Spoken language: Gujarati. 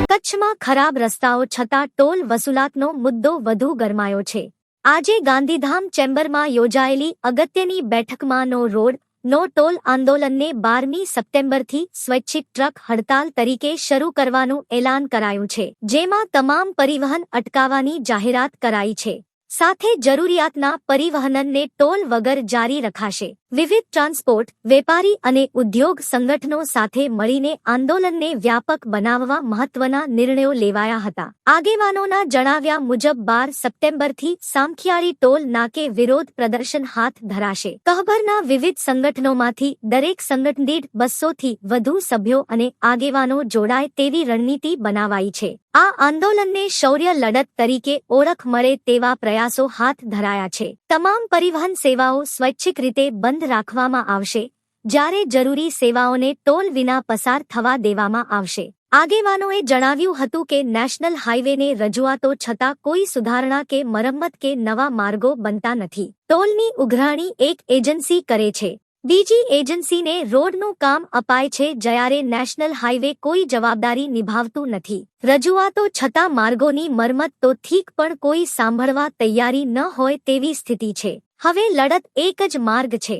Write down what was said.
કચ્છમાં ખરાબ રસ્તાઓ છતાં ટોલ વસૂલાતનો મુદ્દો વધુ ગરમાયો છે। આજે ગાંધીધામ ચેમ્બરમાં યોજાયેલી અગત્યની બેઠકમાં નો રોડ નો ટોલ આંદોલનને 12મી સપ્ટેમ્બરથી સ્વૈચ્છિક ટ્રક હડતાલ તરીકે શરૂ કરવાનું એલાન કરાયું છે, જેમાં તમામ પરિવહન અટકાવવાની જાહેરાત કરાઈ છે। સાથે જરૂરિયાતના પરિવહનને ટોલ વગર જારી રખાશે। વિવિધ ટ્રાન્સપોર્ટ, વેપારી અને ઉદ્યોગ સંગઠનો સાથે મળીને આંદોલનને વ્યાપક બનાવવા મહત્વના નિર્ણયો લેવાયા હતા। આગેવાનોના જણાવ્યા મુજબ 12 સપ્ટેમ્બરથી સામખિયાળી ટોલ નાકે વિરોધ પ્રદર્શન હાથ ધરાશે। કહબરના વિવિધ સંગઠનોમાંથી દરેક સંગઠન દીઠ 200થી વધુ સભ્યો અને આગેવાનો જોડાય તેવી રણનીતિ બનાવાઈ છે। આ આંદોલનને શૌર્ય લડત તરીકે ઓળખ મળે તેવા પ્રયાસો હાથ ધરાયા છે। તમામ પરિવહન સેવાઓ સ્વૈચ્છિક રીતે બંધ રાખવામાં આવશે, જ્યારે જરૂરી સેવાઓને ટોલ વિના પસાર થવા દેવામાં આવશે। આગેવાનોએ જણાવ્યું હતું કે નેશનલ હાઈવેને રજૂઆતો છતાં કોઈ સુધારણા કે મરમ્મત કે નવા માર્ગો બનતા નથી। ટોલની ઉઘરાણી એક એજન્સી કરે છે, બીજી એજન્સીને રોડનું કામ અપાય છે, જ્યારે નેશનલ હાઈવે કોઈ જવાબદારી નિભાવતું નથી। રજૂઆતો છતાં માર્ગોની મરમ્મત તો ઠીક, પણ કોઈ સાંભળવા તૈયારી ન હોય તેવી સ્થિતિ છે। હવે લડત એક જ માર્ગ છે।